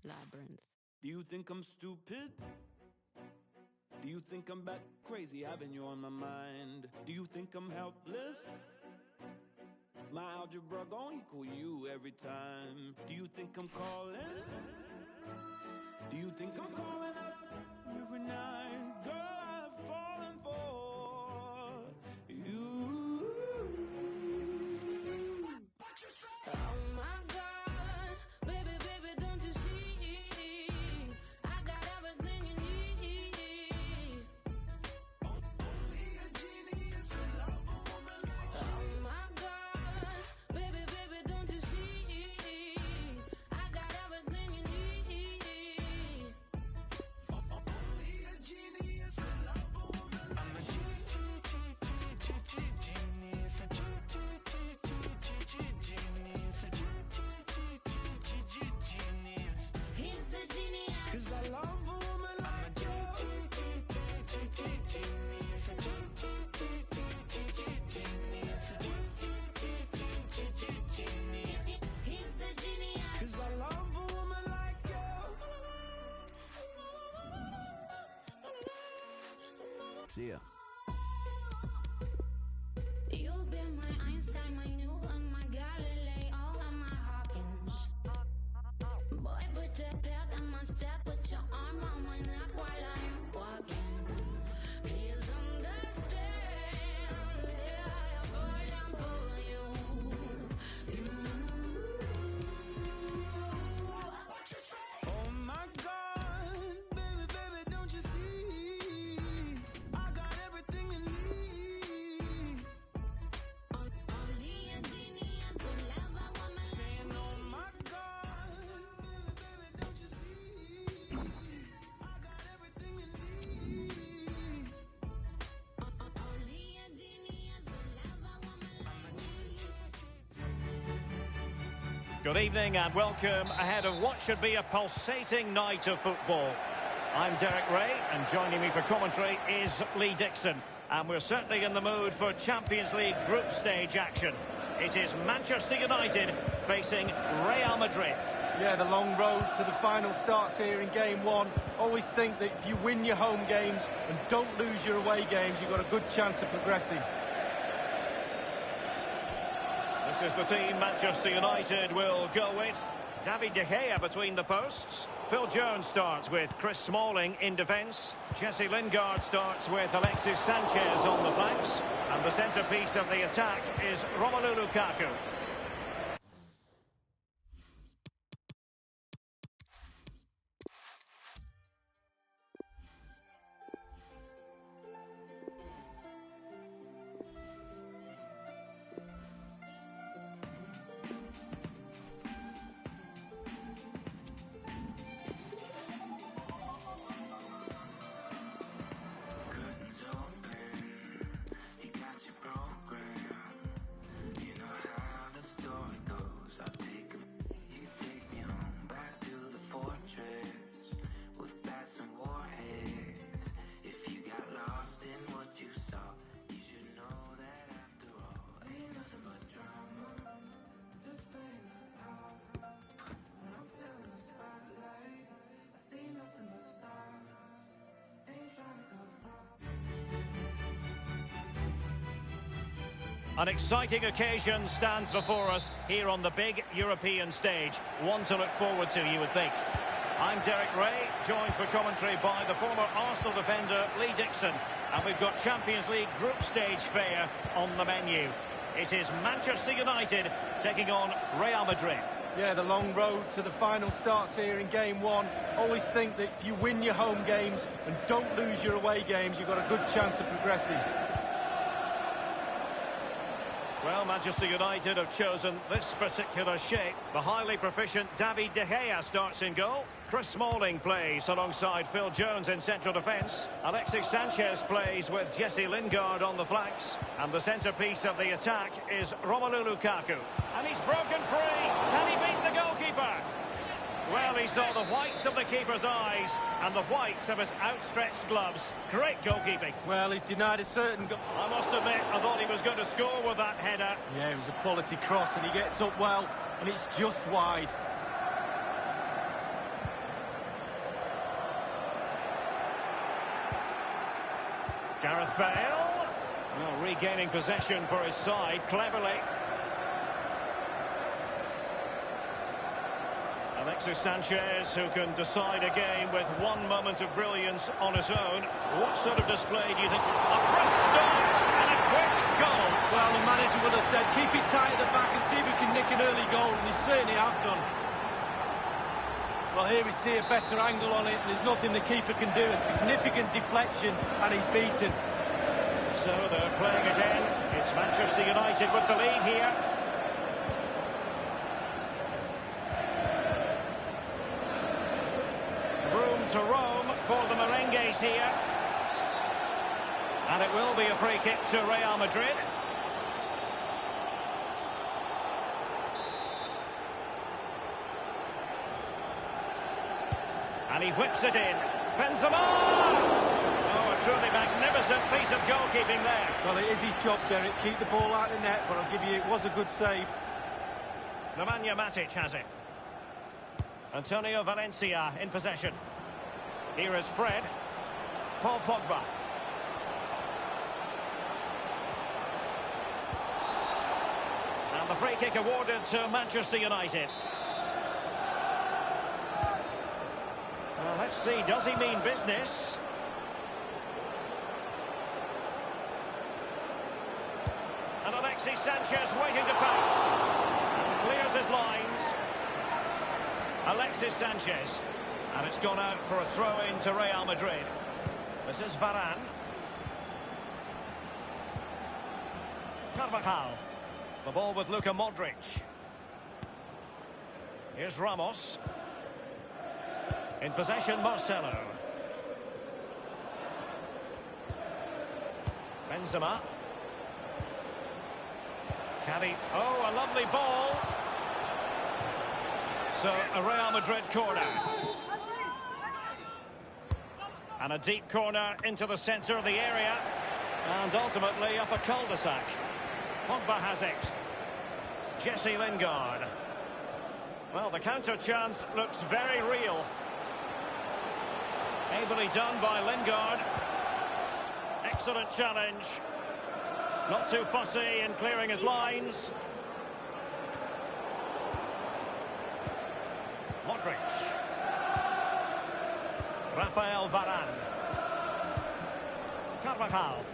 labyrinth. Do you think I'm stupid? Do you think I'm bat crazy, having you on my mind? Do you think I'm helpless? My algebra gon' equal you every time. Do you think I'm calling? Do you think I'm calling up every night? Girl, I've fallen for you. Oh my God, baby, baby, don't you see? I got everything you need. Only a genius will love a woman like you. Oh my God, baby, baby, don't you see? I got everything you need. Only a genius will love a woman like I'm a genius, He's a genius. 'cause I love a woman like you. He's a genius. 'Cause I love a woman like you. See ya. You've been my Einstein, my Newton, my Galileo, and my Hawkins. Boy, put the pep in my step, put your arm on my neck while I'm walking. Please understand, yeah, I'm falling for you. Oh my God, baby, baby, don't you see? I got everything you need. Only a genius could love a woman like And me. oh my God, baby, baby, don't you see? I got everything you need. Only a genius could love a woman like me. Good evening and welcome ahead of what should be a pulsating night of football. I'm Derek Ray and joining me for commentary is Lee Dixon. And we're certainly in the mood for Champions League group stage action. It is Manchester United facing Real Madrid. Yeah, the long road to the final starts here in game one. Always think that if you win your home games and don't lose your away games, you've got a good chance of progressing. This is the team Manchester United will go with. David De Gea between the posts. Phil Jones starts with Chris Smalling in defence. Jesse Lingard starts with Alexis Sanchez on the flanks. And the centrepiece of the attack is Romelu Lukaku. curtains open. You got your program. You know how the story goes. You take me home back to the fortress with bats and warheads. If you got lost in what you saw, you should know that after all, ain't nothing but drama. Just playing out. When I'm feeling the spotlight, I see nothing but stars. Ain't trying to cause problems. An exciting occasion stands before us here on the big European stage. One to look forward to, you would think. I'm Derek Ray, joined for commentary by the former Arsenal defender Lee Dixon. And we've got Champions League group stage fare on the menu. It is Manchester United taking on Real Madrid. Yeah, the long road to the final starts here in game one. Always think that if you win your home games and don't lose your away games, you've got a good chance of progressing. Well, Manchester United have chosen this particular shape. The highly proficient David De Gea starts in goal. Chris Smalling plays alongside Phil Jones in central defence. Alexis Sanchez plays with Jesse Lingard on the flanks. And the centrepiece of the attack is Romelu Lukaku. And he's broken free. Can he beat the goalkeeper? Well, he saw the whites of the keeper's eyes and the whites of his outstretched gloves. Great goalkeeping. Well, he's denied a certain goal. I must admit, I thought he was going to score with that header. Yeah, it was a quality cross and he gets up well, and it's just wide. Gareth Bale. Well, regaining possession for his side cleverly. Alexis Sanchez, who can decide a game with one moment of brilliance on his own. What sort of display do you think? A brisk start and a quick goal. Well, the manager would have said, keep it tight at the back and see if we can nick an early goal, and he certainly have done. Well, here we see a better angle on it. There's nothing the keeper can do. A significant deflection, and he's beaten. So they're playing again. It's Manchester United with the lead here. Room to roam for the Merengues here. And it will be a free kick to Real Madrid. And he whips it in. Benzema! Oh, a truly magnificent piece of goalkeeping there. Well, it is his job, Derek. Keep the ball out of the net, but I'll give you, it was a good save. Nemanja Matic has it. Antonio Valencia in possession. Here is Fred. Paul Pogba. And the free kick awarded to Manchester United. Well, let's see, does he mean business? And Alexis Sanchez waiting to pass. And clears his lines. Alexis Sanchez. And it's gone out for a throw-in to Real Madrid. This is Varane. Carvajal. The ball with Luka Modric. Here's Ramos. In possession, Marcelo. Benzema. Caddy. Oh, a lovely ball. So, a Real Madrid corner. And a deep corner into the centre of the area. And ultimately up a cul-de-sac. Pogba has it. Jesse Lingard. Well, the counter chance looks very real. Ably done by Lingard. Excellent challenge. Not too fussy in clearing his lines. Modric. Rafael Varane. Carvajal.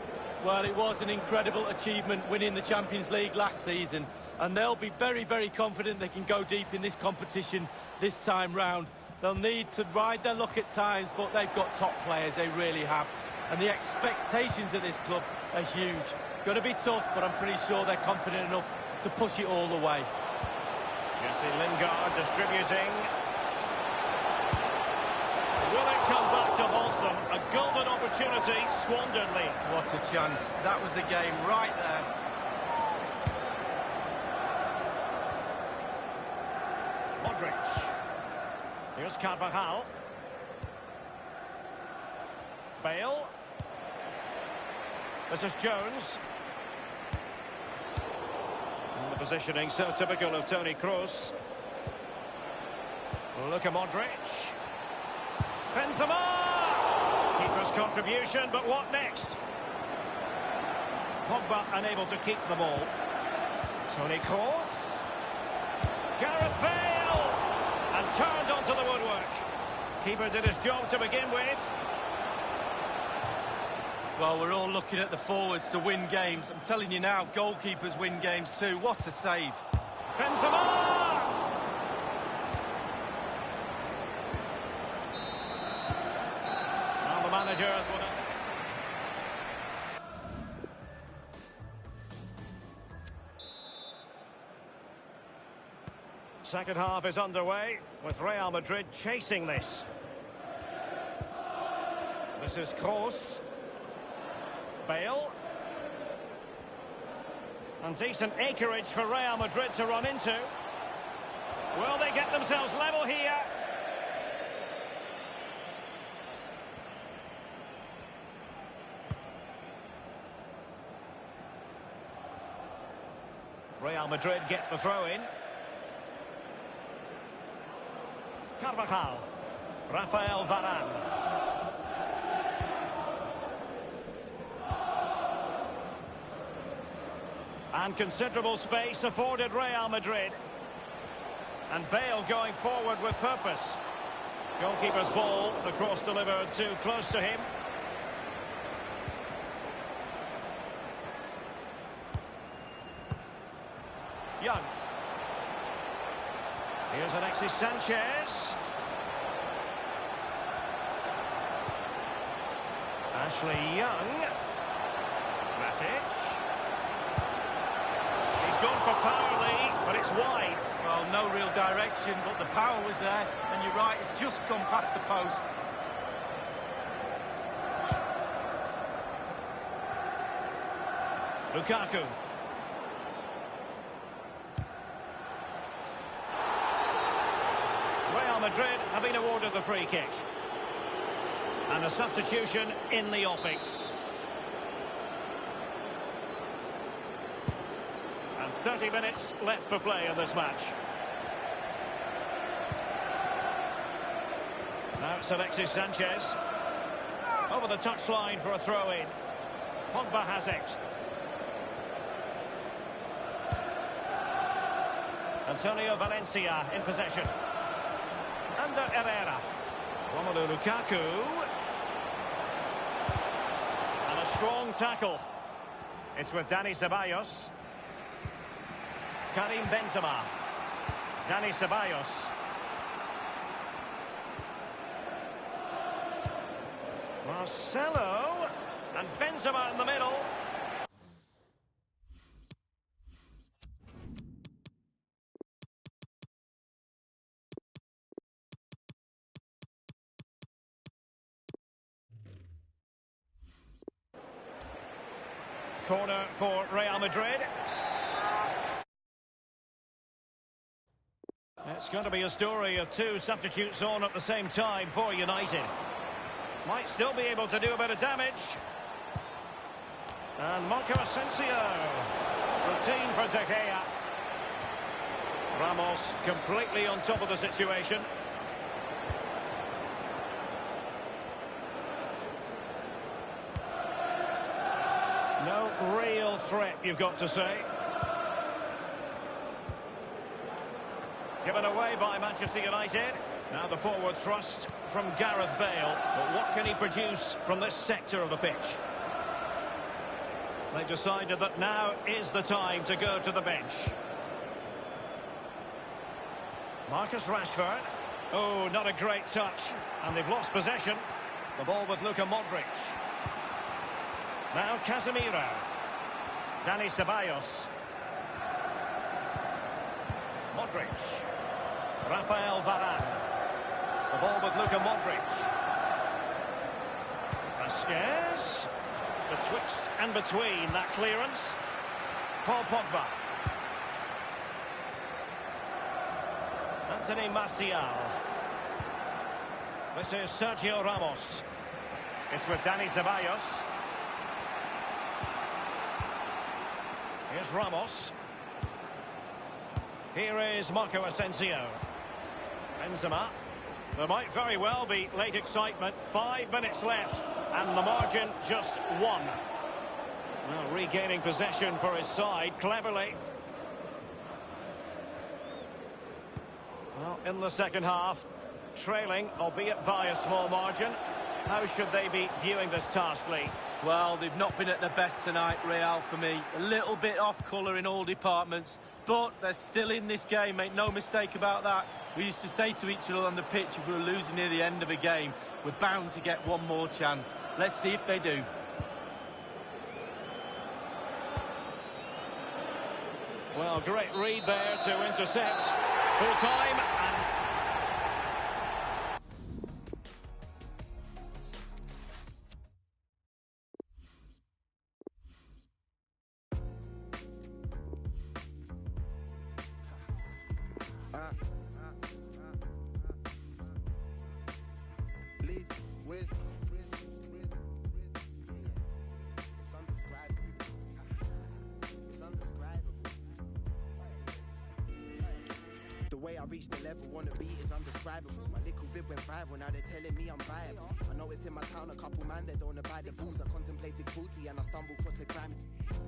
Well, it was an incredible achievement winning the Champions League last season, and they'll be very, very confident they can go deep in this competition this time round. They'll need to ride their luck at times, but they've got top players, they really have. And the expectations of this club are huge. Going to be tough, but I'm pretty sure they're confident enough to push it all the way. Jesse Lingard distributing. Will it come back to haunt them? A golden opportunity squandered, Lee. What a chance. That was the game right there. Modric. Here's Carvajal. Bale. This is Jones. And the positioning so typical of Toni Kroos. Luka Modric. Benzema! Keeper's contribution, but what next? Pogba unable to keep the ball. Toni Kroos. Gareth Bale! And turned onto the woodwork. Keeper did his job to begin with. Well, we're all looking at the forwards to win games. I'm telling you now, goalkeepers win games too. What a save. Benzema! Now the manager has won it. Second half is underway with Real Madrid chasing this. This is Kroos. Bale. And decent acreage for Real Madrid to run into. Will they get themselves level here? Real Madrid get the throw in. Carvajal. Rafael Varane. And considerable space afforded Real Madrid. And Bale going forward with purpose. Goalkeeper's ball, the cross delivered too close to him. Young. Here's Alexis Sanchez. Ashley Young. Matic. He's gone for power, Lee, but it's wide. Well, no real direction, but the power was there, and you're right, it's just gone past the post. Lukaku. Real Madrid have been awarded the free kick. And a substitution in the offing. And 30 minutes left for play in this match. Now it's Alexis Sanchez. Over the touchline for a throw-in. Pogba has it. Antonio Valencia in possession. Under Herrera. Romelu Lukaku. And a strong tackle. It's with Dani Ceballos. Karim Benzema. Dani Ceballos. Marcelo. And Benzema in the middle. Corner for Real Madrid. It's going to be a story of two substitutes on at the same time for United. Might still be able to do a bit of damage. And Marco Asensio. Routine for De Gea. Ramos completely on top of the situation. No real threat, you've got to say. Given away by Manchester United. Now the forward thrust from Gareth Bale. But what can he produce from this sector of the pitch? They've decided that now is the time to go to the bench. Marcus Rashford. Oh, not a great touch. And they've lost possession. The ball with Luka Modric. Now Casemiro. Dani Ceballos. Modric. Rafael Varane. The ball with Luka Modric. Vasquez. Betwixt and between that clearance. Paul Pogba. Anthony Martial. This is Sergio Ramos. It's with Dani Ceballos. Here's Ramos. Here is Marco Asensio. Benzema. There might very well be late excitement. 5 minutes left. And the margin just 1. Well, regaining possession for his side cleverly. Well, in the second half, trailing, albeit by a small margin. How should they be viewing this task, Lee? Well, they've not been at their best tonight, Real, for me. A little bit off colour in all departments, but they're still in this game, make no mistake about that. We used to say to each other on the pitch, if we were losing near the end of a game, we're bound to get one more chance. Let's see if they do. Well, great read there to intercept. Full time and... The way I reached the level, wanna be is undescribable. My little vid went viral, now they're telling me I'm viable. I know noticed in my town a couple man that don't abide the rules. I contemplated cruelty and I stumbled across a crime.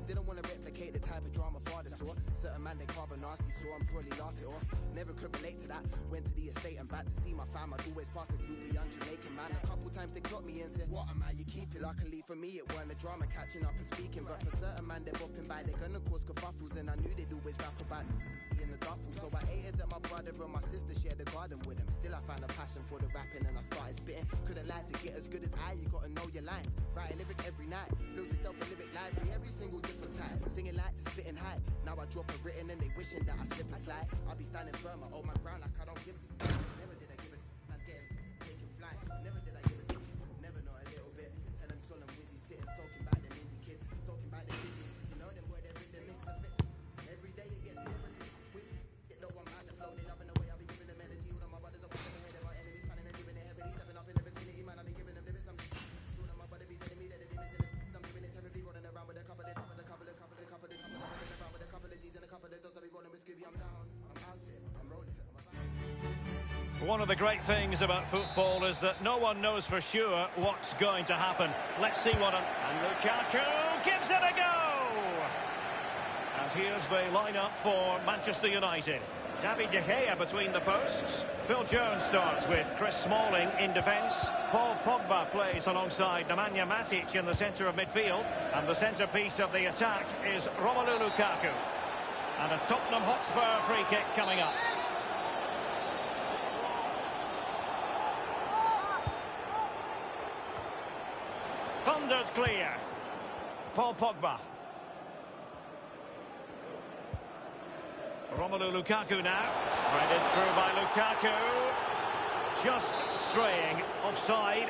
Didn't want to replicate the type of drama father saw. Certain man they carve a nasty, so I'm probably laugh it off. Never could relate to that. Went to the estate and back to see my fam. I'd always pass a groupie young Jamaican man. A couple times they clocked me and said, what am I? You keep it. Luckily for me, it weren't a drama catching up and speaking. But for certain man, they're bopping by, they're gonna cause kerfuffles. And I knew they'd always rap about in the duffel. So I hated that my brother and my sister shared the garden with him. Still I found a passion for the rapping and I started spitting. Couldn't lie, to get as good as I, you gotta know your lines. Write a lyric every night, build yourself a lyric library every single different time. Singing light, spitting high. Now I drop a written and they wishing that I slip and slide. I'll be standing firm, I hold my ground like I don't give. Never did I give it, man getting taking flight. Never did I give it, never not a little bit. Tell them solemn wizzy sitting, soaking by them indie kids, soaking by the kids. You know them boy, they're in the mix of fit. Every day it gets nearer to whiz. Get low, I'm out the flow, they loving the way I be giving them energy. All of my brothers are walking ahead of my enemies, planning and living it heavily, stepping up in the vicinity, man. I be giving them lyrics. All of my brother be telling me that they be missing it. I'm giving it terribly, running around with a couple of with a couple of with a couple of G's and a couple of dogs. I be rolling with Scooby. I'm down, I'm out it, I'm rolling. One of the great things about football is that no one knows for sure what's going to happen. Let's see what and Lukaku gives it a go! And here's the lineup for Manchester United. David De Gea between the posts. Phil Jones starts with Chris Smalling in defence. Paul Pogba plays alongside Nemanja Matic in the centre of midfield. And the centrepiece of the attack is Romelu Lukaku. And a Tottenham Hotspur free kick coming up. Thunders clear. Paul Pogba. Romelu Lukaku now. Threaded through by Lukaku. Just straying offside.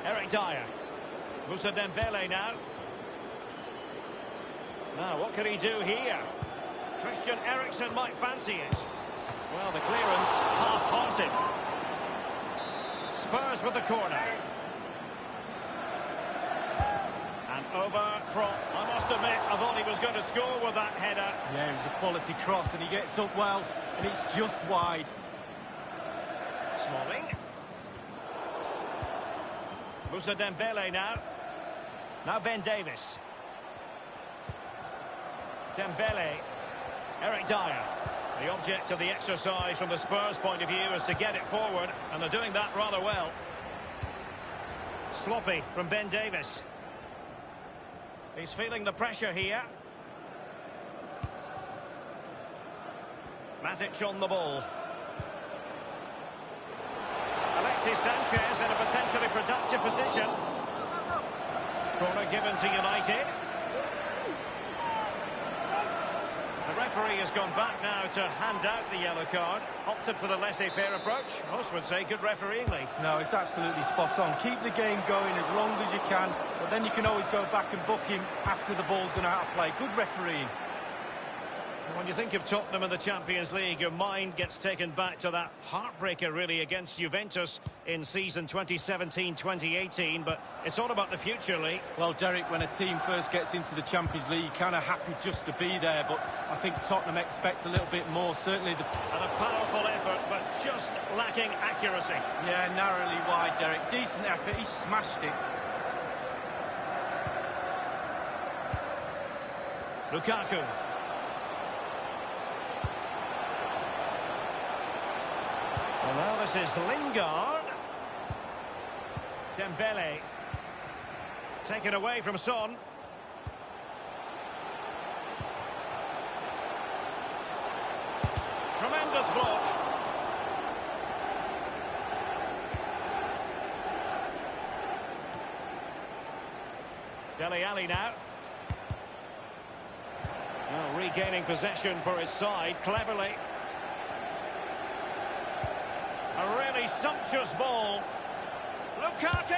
Eric Dyer. Moussa Dembele now. Now, what can he do here? Christian Eriksen might fancy it. Well, the clearance half-hearted. Spurs with the corner. And over from, I must admit, I thought he was going to score with that header. Yeah, it was a quality cross and he gets up well and it's just wide. Smalling. Moussa Dembele now. Now Ben Davies. Dembele. Eric Dyer. The object of the exercise from the Spurs point of view is to get it forward, and they're doing that rather well. Sloppy from Ben Davies. He's feeling the pressure here. Matic on the ball. Alexis Sanchez in a potentially productive position. Corner given to United. The referee has gone back now to hand out the yellow card. Opted for the laissez-faire approach. Most would say good refereeing, Lee. No, it's absolutely spot on. Keep the game going as long as you can, but then you can always go back and book him after the ball's gone out of play. Good refereeing. When you think of Tottenham in the Champions League, your mind gets taken back to that heartbreaker, really, against Juventus in season 2017-2018. But it's all about the future, Lee. Well, Derek, when a team first gets into the Champions League, you're kind of happy just to be there. But I think Tottenham expect a little bit more, certainly. And a powerful effort, but just lacking accuracy. Yeah, narrowly wide, Derek. Decent effort, he smashed it. Lukaku. Well, now this is Lingard. Dembele. Taken away from Son. Tremendous block. Dele Alli now. Now regaining possession for his side cleverly. A really sumptuous ball. Lukaku!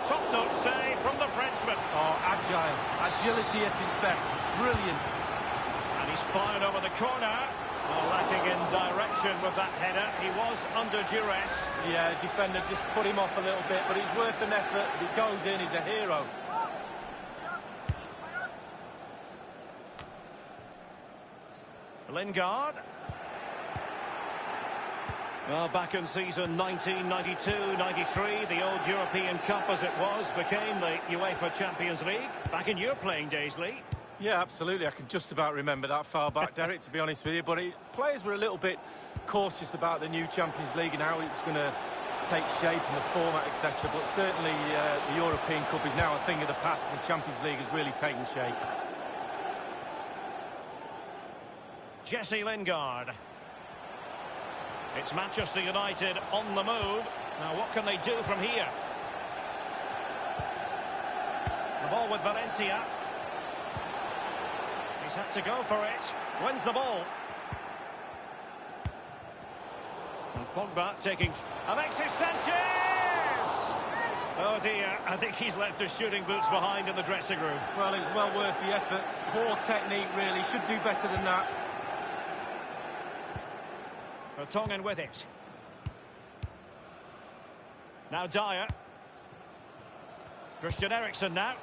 Top-notch save from the Frenchman. Oh, agile. Agility at his best. Brilliant. And he's fired over the corner. Well, lacking in direction with that header. He was under duress. Yeah, defender just put him off a little bit, but it's worth an effort. If he goes in, he's a hero. Lingard. Well, back in season 1992-93, the old European Cup as it was became the UEFA Champions League. Back in your playing days, Lee. Yeah, absolutely. I can just about remember that far back, Derek, to be honest with you. But players were a little bit cautious about the new Champions League and how it was going to take shape and the format, etc. But certainly the European Cup is now a thing of the past, and the Champions League has really taken shape. Jesse Lingard. It's Manchester United on the move. Now, what can they do from here? The ball with Valencia. He's had to go for it. Wins the ball. And Pogba taking... Alexis Sanchez! Oh dear, I think he's left his shooting boots behind in the dressing room. Well, it was well worth the effort. Poor technique, really. Should do better than that. Vertonghen with it. Now Dyer. Christian Eriksen now.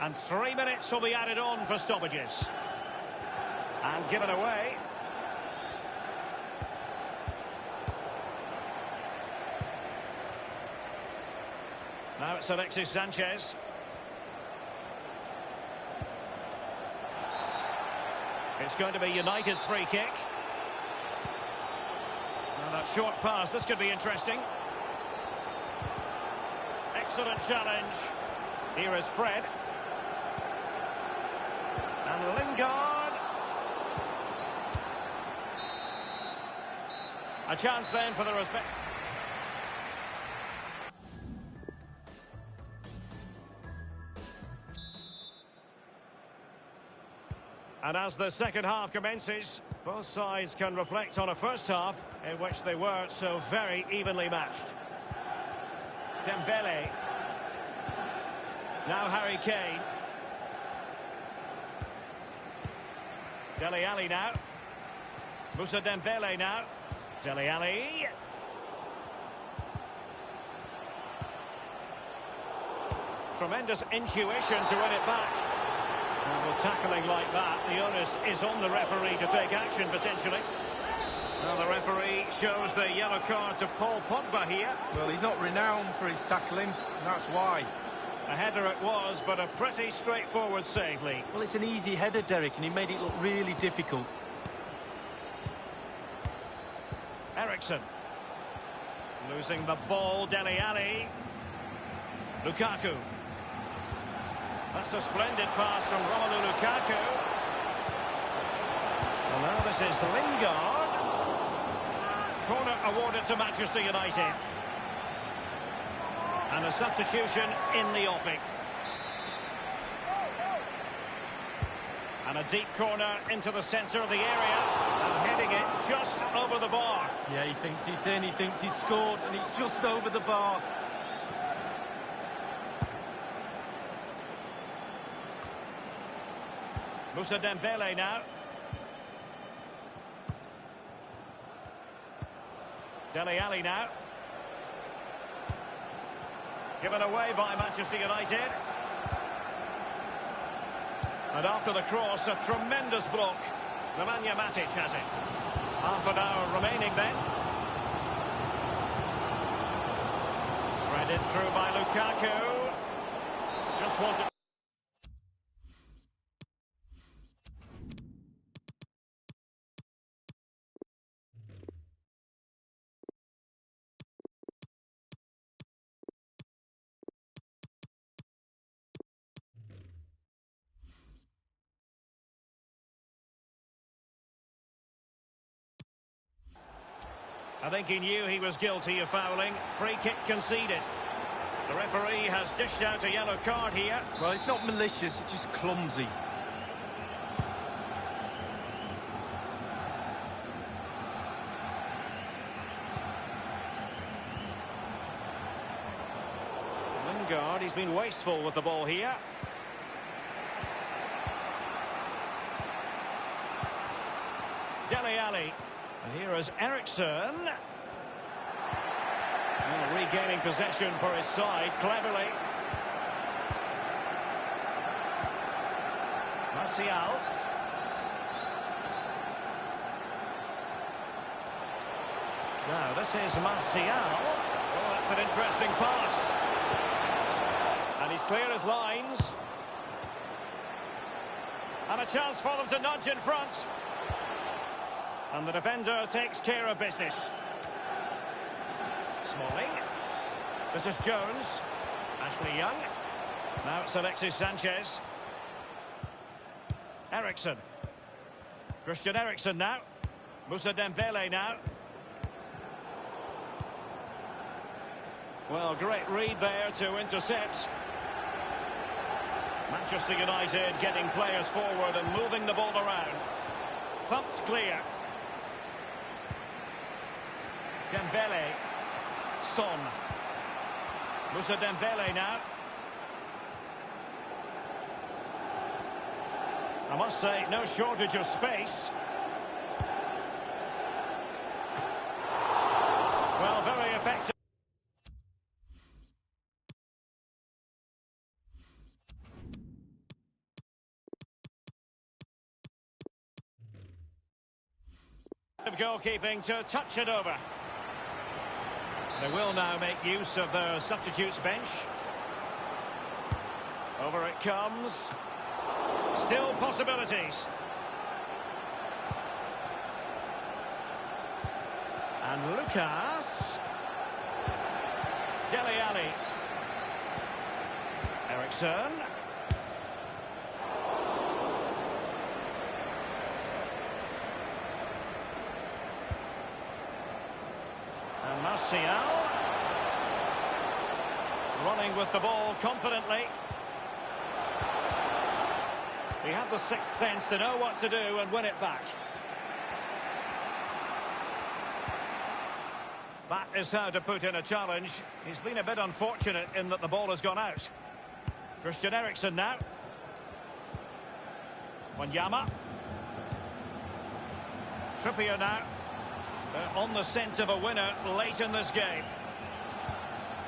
And 3 minutes will be added on for stoppages. And given away. Now it's Alexis Sanchez. It's going to be United's free kick. Now that short pass, this could be interesting. Excellent challenge. Here is Fred. And Lingard. A chance then for the respect. And as the second half commences, both sides can reflect on a first half in which they were so very evenly matched. Dembele. Now Harry Kane. Dele Alli now. Moussa Dembele now. Dele Alli. Tremendous intuition to win it back. And with tackling like that, the onus is on the referee to take action, potentially. Well, the referee shows the yellow card to Paul Pogba here. Well, he's not renowned for his tackling, and that's why. A header it was, but a pretty straightforward save, Lee. Well, it's an easy header, Derek, and he made it look really difficult. Eriksen. Losing the ball, Dele Alli. Lukaku. That's a splendid pass from Romelu Lukaku. And now this is Lingard. Corner awarded to Manchester United. And a substitution in the offing. And a deep corner into the centre of the area. And heading it just over the bar. Yeah, he thinks he's in, he thinks he's scored, and it's just over the bar. Moussa Dembele now. Dele Alli now. Given away by Manchester United. And after the cross, a tremendous block. Nemanja Matic has it. Half an hour remaining then. Threaded through by Lukaku. Just wanted... I think he knew he was guilty of fouling. Free kick conceded. The referee has dished out a yellow card here. Well, it's not malicious, it's just clumsy. Lingard, he's been wasteful with the ball here. Dele Alli. And here is Eriksen. Oh, regaining possession for his side cleverly. Martial. Now, this is Martial. Oh, that's an interesting pass. And he's clear as lines. And a chance for them to nudge in front. And the defender takes care of business. Smalling. This is Jones. Ashley Young. Now it's Alexis Sanchez. Eriksson. Christian Eriksson now. Moussa Dembele now. Well, great read there to intercept. Manchester United getting players forward and moving the ball around. Thumped clear. Dembele. Son. Moussa Dembele now. I must say, no shortage of space. Well, very effective. Goalkeeping to touch it over. They will now make use of the substitutes bench. Over it comes. Still possibilities. And Lucas. Dele Alli. Eriksson. And Martial. Running with the ball confidently. He had the sixth sense to know what to do and win it back. That is how to put in a challenge. He's been a bit unfortunate in that the ball has gone out. Christian Eriksson now. Wanyama. Trippier now. On the scent of a winner late in this game.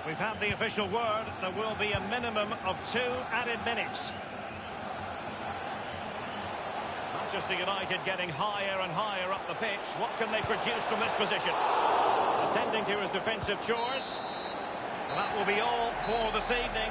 We've had the official word. There will be a minimum of 2 added minutes. Manchester United getting higher and higher up the pitch. What can they produce from this position? Attending to his defensive chores. And that will be all for this evening.